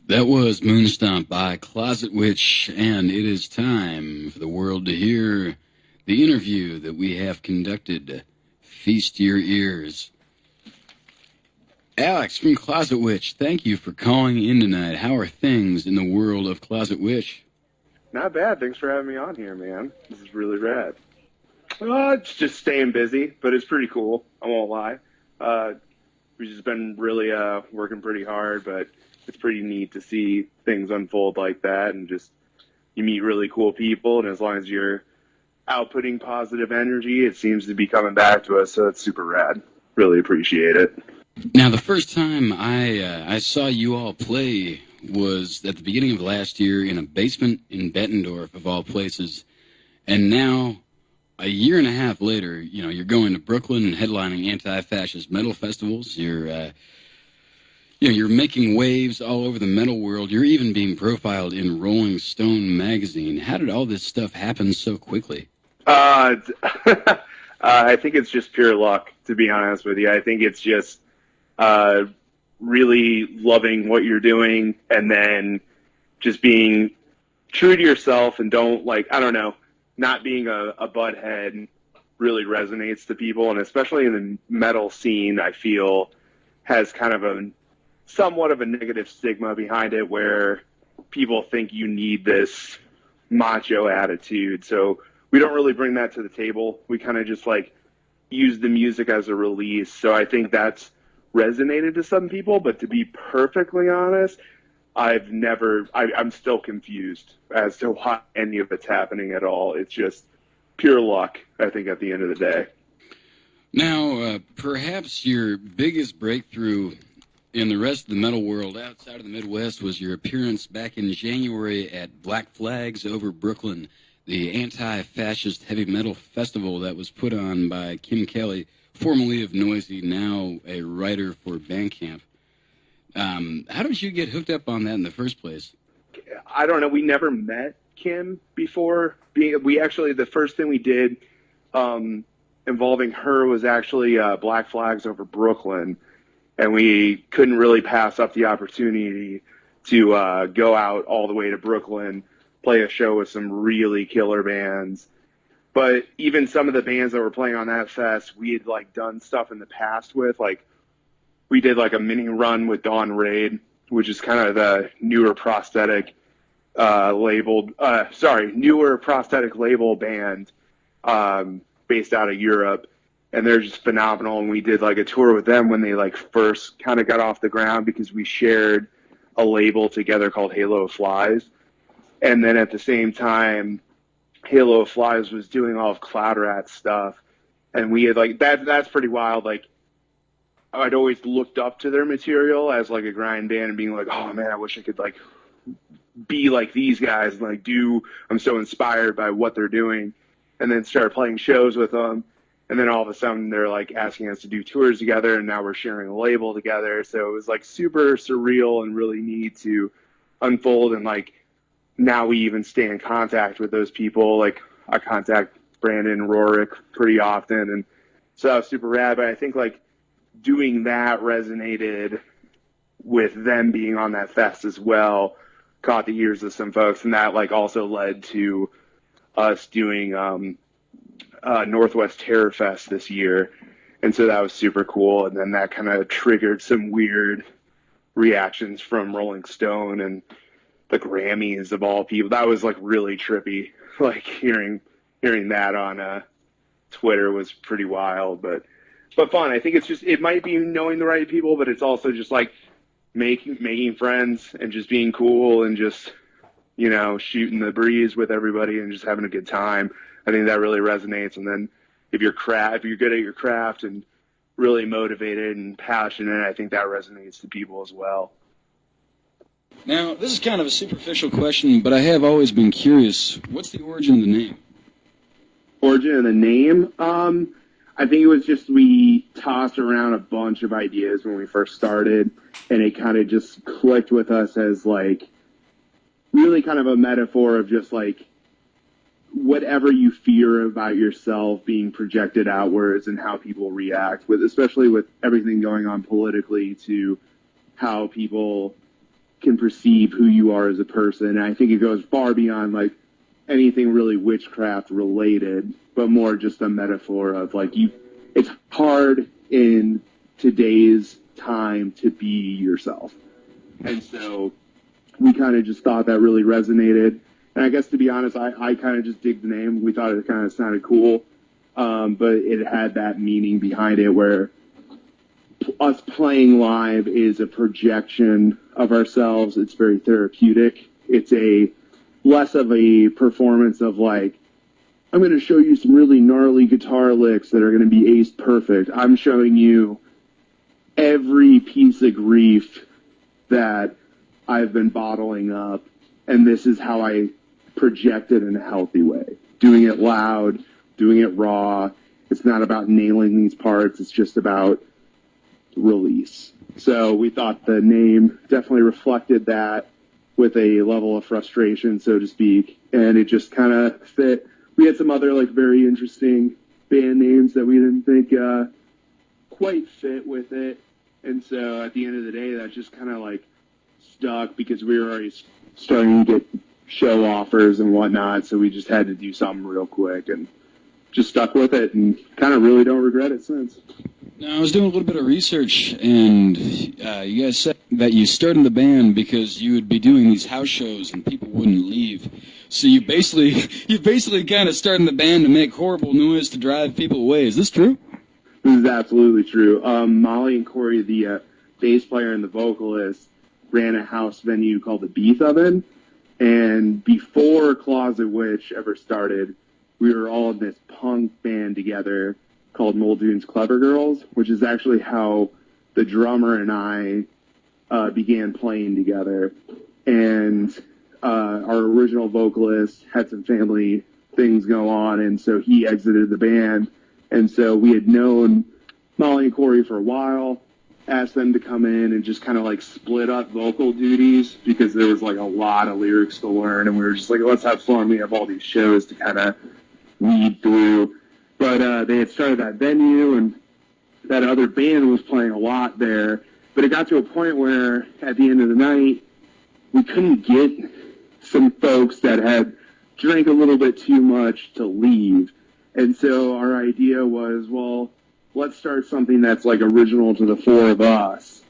That was Moonstomp by Closet Witch, and it is time for the world to hear the interview that we have conducted. Feast your ears. Alex from Closet Witch, thank you for calling in tonight. How are things in the world of Closet Witch? Not bad. Thanks for having me on here, man. This is really rad. It's just staying busy, but it's pretty cool. I won't lie. We've just been really working pretty hard, but it's pretty neat to see things unfold like that, and just you meet really cool people, and as long as you're outputting positive energy, it seems to be coming back to us, so it's super rad. Really appreciate it. Now, the first time I saw you all play was at the beginning of last year in a basement in Bettendorf, of all places, and now, a year and a half later, you're going to Brooklyn and headlining anti-fascist metal festivals. You're making waves all over the metal world. You're even being profiled in Rolling Stone magazine. How did all this stuff happen so quickly? I think it's just pure luck, to be honest with you. I think it's just really loving what you're doing, and then just being true to yourself, and not being a butthead really resonates to people, and especially in the metal scene, I feel has kind of somewhat of a negative stigma behind it, where people think you need this macho attitude. So we don't really bring that to the table. We kind of just use the music as a release. So I think that's resonated to some people, but to be perfectly honest, I'm still confused as to why any of it's happening at all. It's just pure luck, I think, at the end of the day. Now, perhaps your biggest breakthrough in the rest of the metal world outside of the Midwest was your appearance back in January at Black Flags over Brooklyn, the anti-fascist heavy metal festival that was put on by Kim Kelly, formerly of Noisy, now a writer for Bandcamp. How did you get hooked up on that in the first place? I don't know. We never met Kim before. The first thing we did involving her was actually Black Flags over Brooklyn, and we couldn't really pass up the opportunity to go out all the way to Brooklyn, play a show with some really killer bands. But even some of the bands that were playing on that fest, we had done stuff in the past with. We did a mini run with Dawn Raid, which is kind of the newer prosthetic label band based out of Europe, and they're just phenomenal. And we did a tour with them when they first kind of got off the ground, because we shared a label together called Halo of Flies, and then at the same time, Halo of Flies was doing all of Cloud Rat stuff, and we had that's pretty wild. I'd always looked up to their material as a grind band and being oh man, I wish I could be like these guys and I'm so inspired by what they're doing, and then started playing shows with them, and then all of a sudden they're asking us to do tours together, and now we're sharing a label together. So it was super surreal and really neat to unfold, and now we even stay in contact with those people. I contact Brandon Rorick pretty often, and so that was super rad. But I think doing that resonated with them being on that fest as well, caught the ears of some folks, and that also led to us doing Northwest Terror Fest this year, and so that was super cool. And then that kind of triggered some weird reactions from Rolling Stone and the Grammys of all people. That was really trippy. Hearing that on Twitter was pretty wild, but fun. I think it might be knowing the right people, but it's also just making friends and just being cool and just, shooting the breeze with everybody and just having a good time. I think that really resonates. And then if you're good at your craft and really motivated and passionate, I think that resonates to people as well. Now, this is kind of a superficial question, but I have always been curious. What's the origin of the name? Origin of the name? I think it was just we tossed around a bunch of ideas when we first started, and it kind of just clicked with us as really kind of a metaphor of just whatever you fear about yourself being projected outwards and how people react, especially with everything going on politically, to how people can perceive who you are as a person. And I think it goes far beyond like anything really witchcraft related, but more just a metaphor of like it's hard in today's time to be yourself. And so we kind of just thought that really resonated. And I guess, to be honest, I kind of just dig the name. We thought it kind of sounded cool, but it had that meaning behind it where us playing live is a projection of ourselves. It's very therapeutic. It's a less of a performance of like, I'm going to show you some really gnarly guitar licks that are going to be ace perfect. I'm showing you every piece of grief that I've been bottling up, and this is how I project it in a healthy way. Doing it loud, doing it raw. It's not about nailing these parts. It's just about release. So we thought the name definitely reflected that with a level of frustration, so to speak, and it just kind of fit. We had some other like very interesting band names that we didn't think quite fit with it, and so at the end of the day, that just kind of like stuck because we were already starting to get show offers and whatnot, so we just had to do something real quick and just stuck with it and kind of really don't regret it since. Now, I was doing a little bit of research, and you guys said that you started the band because you would be doing these house shows and people wouldn't leave. So you basically kind of started the band to make horrible noise to drive people away. Is this true? This is absolutely true. Molly and Corey, the bass player and the vocalist, ran a house venue called the Beef Oven, and before Closet Witch ever started, we were all in this punk band together called Muldoon's Clever Girls, which is actually how the drummer and I began playing together. And our original vocalist had some family things go on, and so he exited the band. And so we had known Molly and Corey for a while, asked them to come in and just kind of like split up vocal duties because there was like a lot of lyrics to learn, and we were just like, let's have fun. We have all these shows to kind of weed through. But they had started that venue, and that other band was playing a lot there. But it got to a point where, at the end of the night, we couldn't get some folks that had drank a little bit too much to leave. And so our idea was, well, let's start something that's like original to the four of us.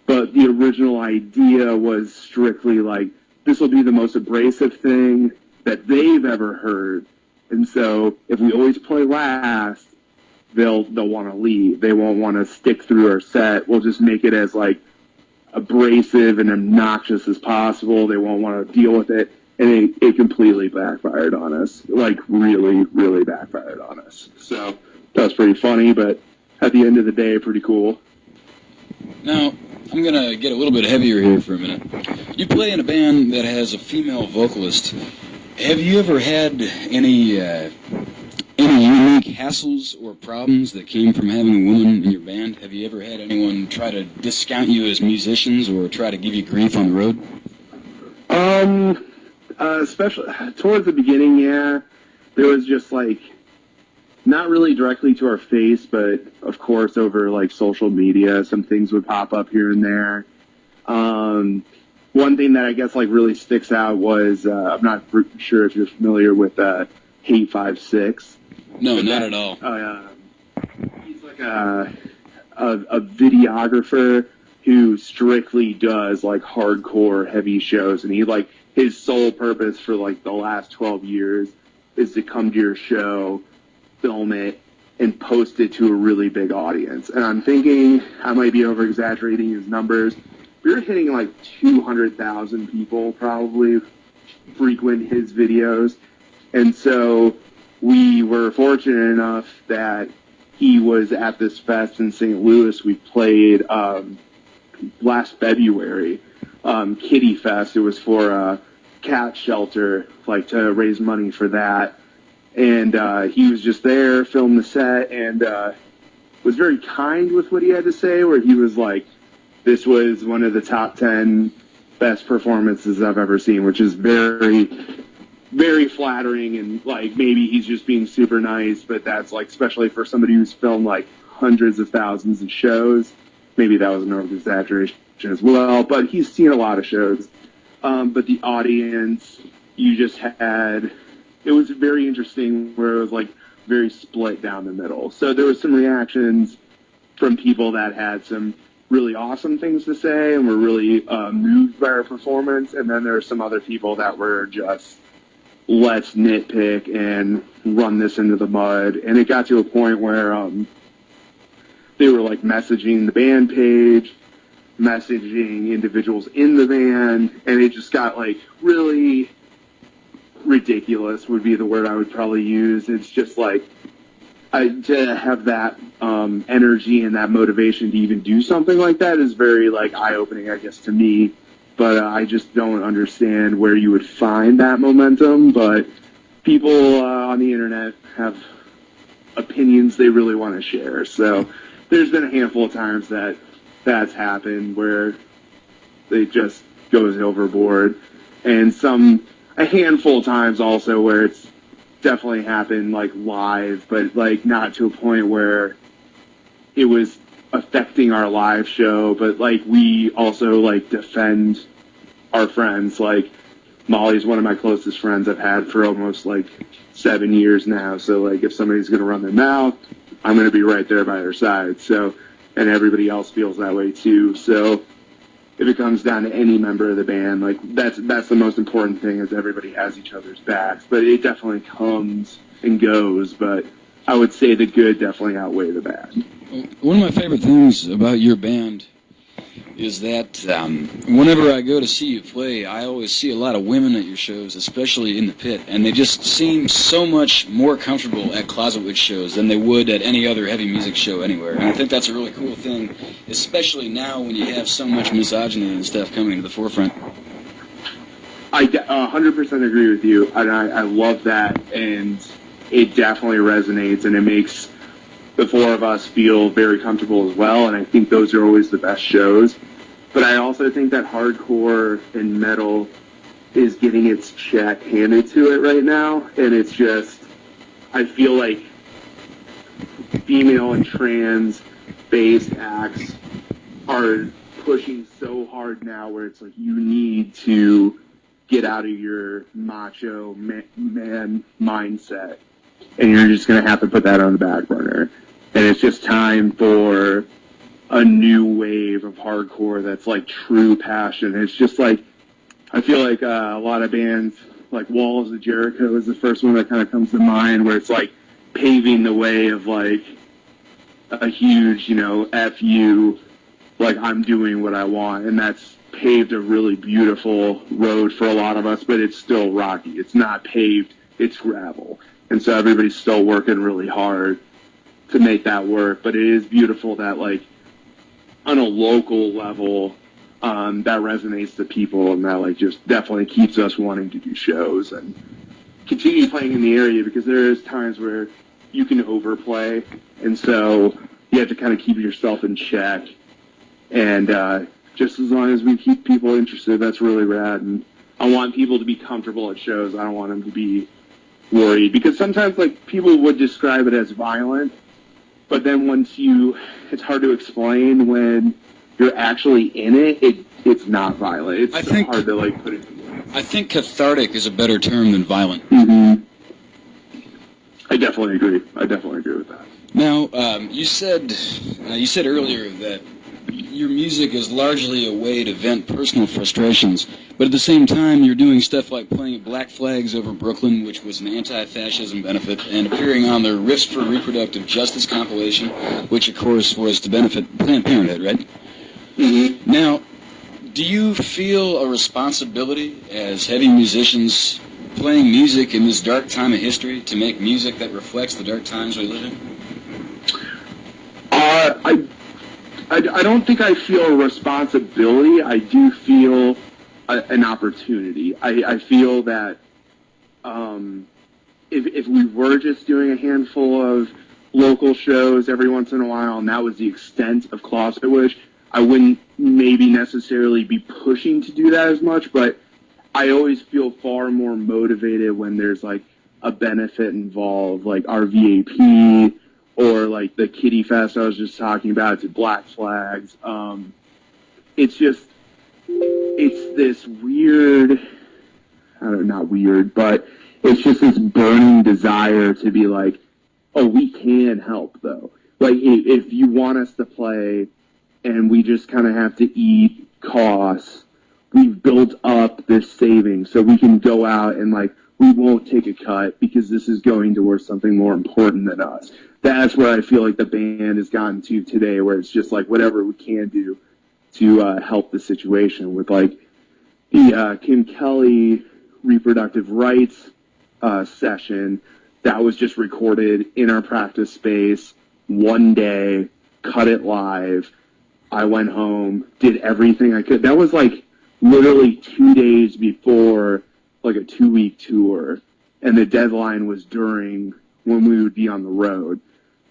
But the original idea was strictly like, this will be the most abrasive thing that they've ever heard. And so if we always play last, they'll want to leave. They won't want to stick through our set. We'll just make it as like abrasive and obnoxious as possible. They won't want to deal with it. And it completely backfired on us. Like really, really backfired on us. So that was pretty funny, but at the end of the day, pretty cool. Now, I'm going to get a little bit heavier here for a minute. You play in a band that has a female vocalist. Have you ever had any unique hassles or problems that came from having a woman in your band? Have you ever had anyone try to discount you as musicians or try to give you grief on the road? Especially towards the beginning, yeah. There was just like, not really directly to our face, but of course over like social media, some things would pop up here and there. One thing that I guess like really sticks out was I'm not sure if you're familiar with Hate 5-6. No, not at all. He's like a videographer who strictly does like hardcore heavy shows, and he like his sole purpose for like the last 12 years is to come to your show, film it, and post it to a really big audience. And I'm thinking I might be over exaggerating his numbers. We were hitting like 200,000 people probably frequent his videos. And so we were fortunate enough that he was at this fest in St. Louis. We played last February, Kitty Fest. It was for a cat shelter, like to raise money for that. And he was just there, filmed the set, and was very kind with what he had to say, where he was like, this was one of the top 10 best performances I've ever seen, which is very, very flattering, and like maybe he's just being super nice, but that's like, especially for somebody who's filmed like hundreds of thousands of shows, maybe that was an over-exaggeration, as well, but he's seen a lot of shows. But the audience, you just had, it was very interesting where it was like very split down the middle. So there was some reactions from people that had some really awesome things to say and were really moved by our performance. And then there were some other people that were just, let's nitpick and run this into the mud. And it got to a point where they were like messaging the band page, messaging individuals in the band, and it just got like really ridiculous would be the word I would probably use. It's just like, to have that energy and that motivation to even do something like that is very like eye-opening, I guess, to me. But I just don't understand where you would find that momentum. But people on the internet have opinions they really want to share. So there's been a handful of times that that's happened where they just goes overboard, and a handful of times also where it's definitely happened like live, but like not to a point where it was affecting our live show. But like we also like defend our friends. Like Molly's one of my closest friends I've had for almost like 7 years now. So like if somebody's going to run their mouth, I'm going to be right there by their side. So, and everybody else feels that way too. So if it comes down to any member of the band, like that's the most important thing, is everybody has each other's backs. But it definitely comes and goes. But I would say the good definitely outweigh the bad. One of my favorite things about your band is that whenever I go to see you play, I always see a lot of women at your shows, especially in the pit, and they just seem so much more comfortable at Closet Witch shows than they would at any other heavy music show anywhere. And I think that's a really cool thing, especially now when you have so much misogyny and stuff coming to the forefront. I 100% agree with you, and I love that, and it definitely resonates, and it makes the four of us feel very comfortable as well, and I think those are always the best shows. But I also think that hardcore and metal is getting its check handed to it right now, and it's just, I feel like female and trans-based acts are pushing so hard now where it's like you need to get out of your macho man mindset, and you're just going to have to put that on the back burner. And it's just time for a new wave of hardcore that's like true passion. It's just like, I feel like a lot of bands, like Walls of Jericho is the first one that kind of comes to mind, where it's like paving the way of like a huge, F you, like I'm doing what I want. And that's paved a really beautiful road for a lot of us, but it's still rocky. It's not paved, it's gravel. And so everybody's still working really hard to make that work. But it is beautiful that, like, on a local level, that resonates to people, and that, like, just definitely keeps us wanting to do shows and continue playing in the area, because there is times where you can overplay, and so you have to kind of keep yourself in check. And just as long as we keep people interested, that's really rad. And I want people to be comfortable at shows. I don't want them to be worried, because sometimes, like, people would describe it as violent, but then it's hard to explain when you're actually in it. It's not violent. It's hard to, like, put it into words. I think cathartic is a better term than violent. Mm-hmm. I definitely agree with that. Now, you said earlier that your music is largely a way to vent personal frustrations, but at the same time, you're doing stuff like playing at Black Flags Over Brooklyn, which was an anti-fascism benefit, and appearing on the Riffs for Reproductive Justice compilation, which, of course, was to benefit Planned Parenthood, right? Mm-hmm. Now, do you feel a responsibility as heavy musicians playing music in this dark time of history to make music that reflects the dark times we live in? I don't think I feel a responsibility. I do feel an opportunity. I feel that if we were just doing a handful of local shows every once in a while, and that was the extent of Closet Wish, I wouldn't maybe necessarily be pushing to do that as much, but I always feel far more motivated when there's like a benefit involved, like our VAP, or like the Kitty Fest I was just talking about, to Black Flags. it's just, it's this weird, I don't know, not weird, but it's just this burning desire to be like, oh, we can help though. Like if you want us to play and we just kind of have to eat costs, we've built up this savings so we can go out and like, we won't take a cut because this is going towards something more important than us. That's where I feel like the band has gotten to today, where it's just like whatever we can do to help the situation with like the Kim Kelly reproductive rights session that was just recorded in our practice space one day, cut it live. I went home, did everything I could. That was like literally 2 days before like a 2-week tour, and the deadline was during when we would be on the road.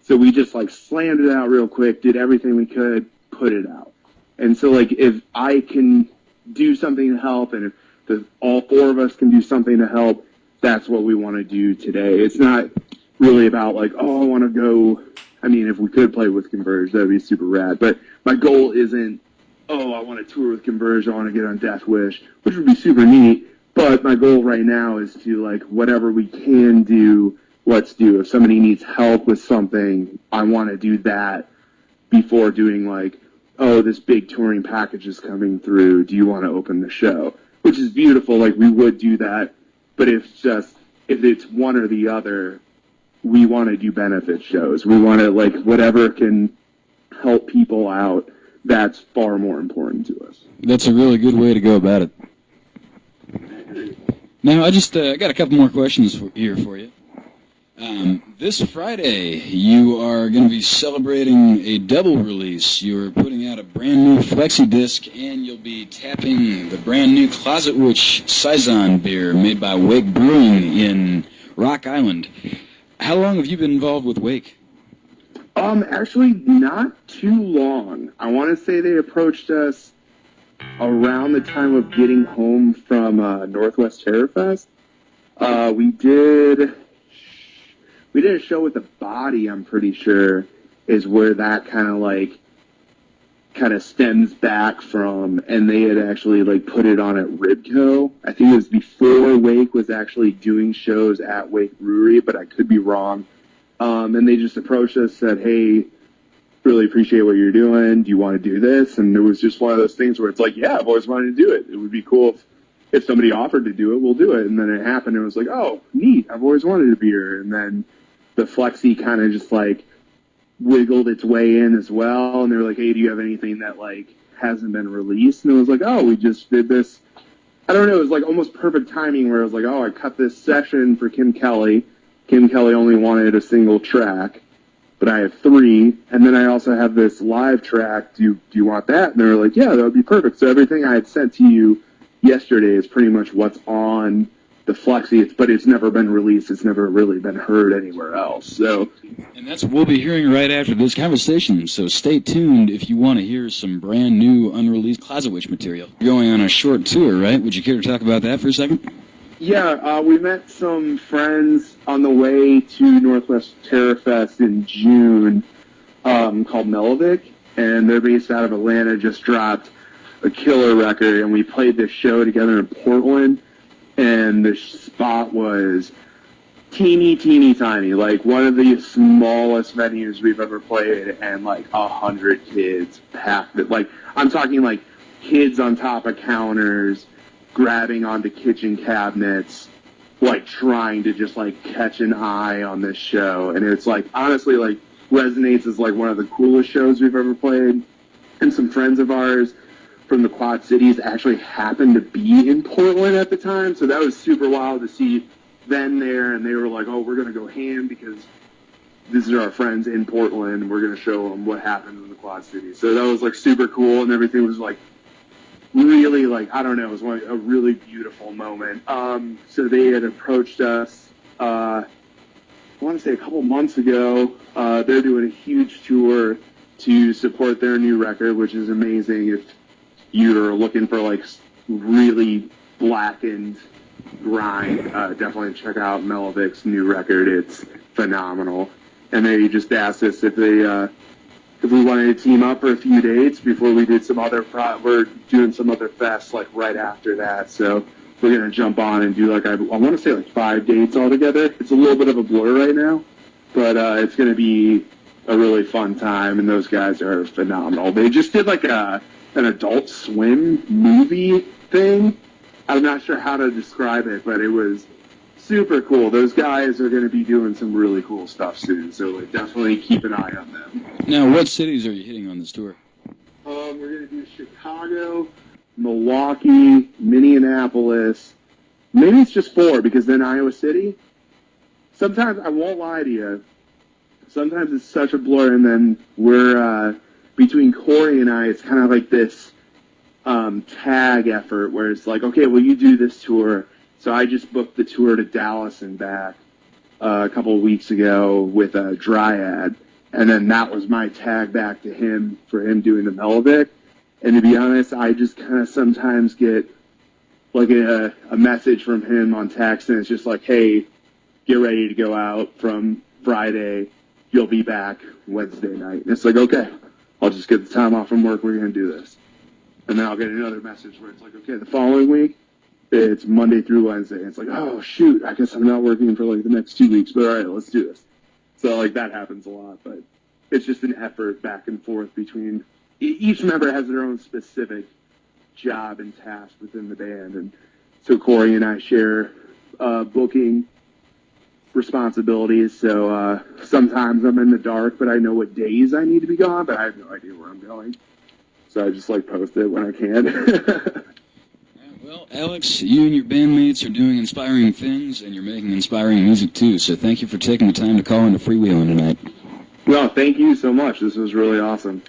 So we just like slammed it out real quick, did everything we could, put it out. And so like if I can do something to help, and if all four of us can do something to help, that's what we want to do today. It's not really about like, oh, I want to go. I mean, if we could play with Converge, that would be super rad. But my goal isn't, oh, I want to tour with Converge, I want to get on Death Wish, which would be super neat. But my goal right now is to, like, whatever we can do, let's do. If somebody needs help with something, I want to do that before doing, like, oh, this big touring package is coming through. Do you want to open the show? Which is beautiful. Like, we would do that. But if it's one or the other, we want to do benefit shows. We want to, like, whatever can help people out, that's far more important to us. That's a really good way to go about it. Now, I just got a couple more questions here for you. This Friday, you are going to be celebrating a double release. You're putting out a brand new flexi disc, and you'll be tapping the brand new Closet Witch Saison beer made by Wake Brewing in Rock Island. How long have you been involved with Wake? Actually, not too long. I want to say they approached us around the time of getting home from Northwest Terror Fest. We did a show with the Body, I'm pretty sure, is where that kind of stems back from, and they had actually like put it on at Ribco. I think it was before Wake was actually doing shows at Wake Brewery, but I could be wrong. And they just approached us, said, hey, really appreciate what you're doing. Do you want to do this? And it was just one of those things where it's like, yeah, I've always wanted to do it. It would be cool if somebody offered to do it, we'll do it. And then it happened, and it was like, oh, neat, I've always wanted a beer. And then the Flexi kind of just like wiggled its way in as well. And they were like, hey, do you have anything that like hasn't been released? And it was like, oh, we just did this. I don't know, it was like almost perfect timing where I was like, oh, I cut this session for Kim Kelly. Kim Kelly only wanted a single track, but I have 3. And then I also have this live track. Do you want that? And they were like, yeah, that would be perfect. So everything I had sent to you yesterday is pretty much what's on the Flexi, but it's never been released. It's never really been heard anywhere else. So, and that's what we'll be hearing right after this conversation. So stay tuned if you want to hear some brand new unreleased Closet Witch material. You're going on a short tour, right? Would you care to talk about that for a second? Yeah, we met some friends on the way to Northwest Terror Fest in June called Melovic, and they're based out of Atlanta, just dropped a killer record, and we played this show together in Portland, and the spot was teeny tiny, like one of the smallest venues we've ever played, and like 100 kids packed it. Like, I'm talking like kids on top of counters, grabbing onto kitchen cabinets, like trying to just like catch an eye on this show. And it's like, honestly, like resonates as like one of the coolest shows we've ever played. And some friends of ours from the Quad Cities actually happened to be in Portland at the time, so that was super wild to see them there. And they were like, oh, we're going to go ham because these are our friends in Portland, and we're going to show them what happened in the Quad Cities. So that was like super cool, and everything was like really, like, I don't know, it was a really beautiful moment. So they had approached us, I want to say a couple months ago. They're doing a huge tour to support their new record, which is amazing. If you're looking for, like, really blackened grind, definitely check out Melovic's new record. It's phenomenal. And they just asked us if if we wanted to team up for a few dates before we did some other we're doing some other fests like right after that. So we're gonna jump on and do like I want to say like 5 dates altogether. It's a little bit of a blur right now, but it's gonna be a really fun time, and those guys are phenomenal. They just did like an Adult Swim movie thing. I'm not sure how to describe it, but it was super cool. Those guys are going to be doing some really cool stuff soon, so definitely keep an eye on them. Now, what cities are you hitting on this tour? We're going to do Chicago, Milwaukee, Minneapolis. Maybe it's just 4, because then Iowa City. Sometimes, I won't lie to you, sometimes it's such a blur, and then we're, between Corey and I, it's kind of like this tag effort where it's like, okay, well, you do this tour. So I just booked the tour to Dallas and back a couple of weeks ago with a Dryad, and then that was my tag back to him for him doing the Melodic. And to be honest, I just kind of sometimes get like a message from him on text, and it's just like, hey, get ready to go out from Friday. You'll be back Wednesday night. And it's like, okay, I'll just get the time off from work. We're going to do this. And then I'll get another message where it's like, okay, the following week, it's Monday through Wednesday. It's like, oh, shoot, I guess I'm not working for, like, the next 2 weeks, but all right, let's do this. So, like, that happens a lot, but it's just an effort back and forth between each member has their own specific job and task within the band. And so Corey and I share booking responsibilities. So sometimes I'm in the dark, but I know what days I need to be gone, but I have no idea where I'm going. So I just, like, post it when I can. Well, Alex, you and your bandmates are doing inspiring things, and you're making inspiring music, too. So thank you for taking the time to call into Freewheeling tonight. Well, thank you so much. This was really awesome.